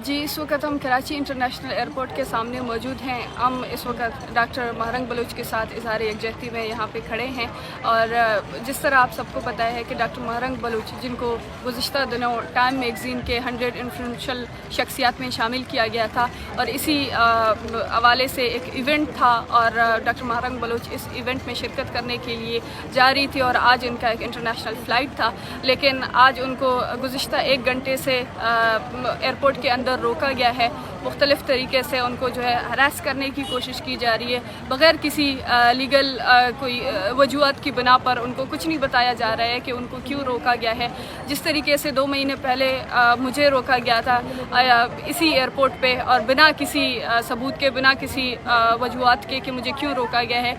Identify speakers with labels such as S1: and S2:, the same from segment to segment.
S1: جی اس وقت ہم Karachi international airport کے سامنے موجود ہیں. ہم اس وقت ڈاکٹر مہرنگ بلوچ کے ساتھ اظہار یکجہتی میں یہاں پہ کھڑے ہیں. اور جس طرح آپ سب کو پتہ ہے کہ ڈاکٹر مہرنگ بلوچ جن کو گزشتہ دنوں ٹائم میگزین کے 100 انفلوئنشل شخصیات میں شامل کیا گیا تھا اور اسی حوالے سے ایک ایونٹ تھا اور ڈاکٹر مہرنگ بلوچ اس ایونٹ میں شرکت کرنے کے لیے جا رہی تھی اور آج ان کا ایک انٹرنیشنل فلائٹ تھا. لیکن آج ان کو گزشتہ 1 گھنٹے سے ایئرپورٹ کے اندر روکا گیا ہے. مختلف طریقے سے ان کو جو ہے ہراس کرنے کی کوشش کی جا رہی ہے بغیر کسی لیگل کوئی وجوہات کی بنا پر. ان کو کچھ نہیں بتایا جا رہا ہے کہ ان کو کیوں روکا گیا ہے. جس طریقے سے 2 مہینے پہلے مجھے روکا گیا تھا اسی ایئرپورٹ پہ اور بنا کسی ثبوت کے, بنا کسی وجوہات کے کہ مجھے کیوں روکا گیا ہے,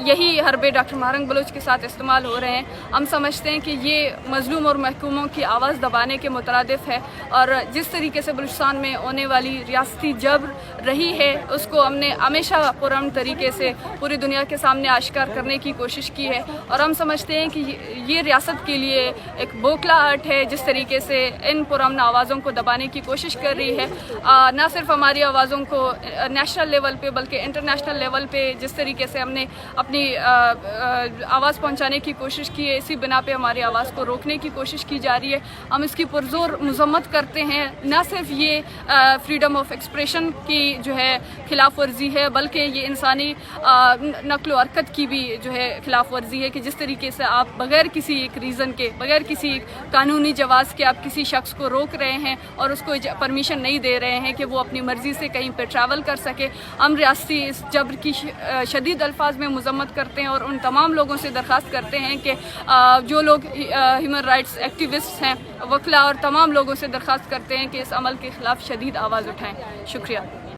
S1: یہی حربے ڈاکٹر مہرنگ بلوچ کے ساتھ استعمال ہو رہے ہیں. ہم سمجھتے ہیں کہ یہ مظلوم اور محکوموں کی آواز دبانے کے مترادف ہے اور جس طریقے سے بلوچستان میں ہونے والی ریاستی جبر رہی ہے اس کو ہم نے ہمیشہ پرامن طریقے سے پوری دنیا کے سامنے آشکار کرنے کی کوشش کی ہے. اور ہم سمجھتے ہیں کہ یہ ریاست کے لیے ایک بوکھلاہٹ ہے جس طریقے سے ان پرامن آوازوں کو دبانے کی کوشش کر رہی ہے. نہ صرف ہماری آوازوں کو نیشنل لیول پہ بلکہ انٹرنیشنل لیول پہ جس طریقے سے ہم نے اپنی آواز پہنچانے کی کوشش کی ہے, اسی بنا پہ ہماری آواز کو روکنے کی کوشش کی جا رہی ہے. ہم اس کی پرزور مذمت کرتے ہیں. نہ صرف یہ فریڈم آف ایکسپریشن کی جو ہے خلاف ورزی ہے بلکہ یہ انسانی نقل و حرکت کی بھی جو ہے خلاف ورزی ہے کہ جس طریقے سے آپ بغیر کسی ایک ریزن کے, بغیر کسی قانونی جواز کے آپ کسی شخص کو روک رہے ہیں اور اس کو پرمیشن نہیں دے رہے ہیں کہ وہ اپنی مرضی سے کہیں پہ ٹریول کر سکے. ہم ریاستی اس جبر کی شدید الفاظ میں مذمت کرتے ہیں اور ان تمام لوگوں سے درخواست کرتے ہیں کہ جو لوگ ہیومن رائٹس ایکٹیوسٹ ہیں, وکلاء اور تمام لوگوں سے درخواست کرتے ہیں کہ اس عمل کے خلاف شدید آواز اٹھائیں. شکریہ.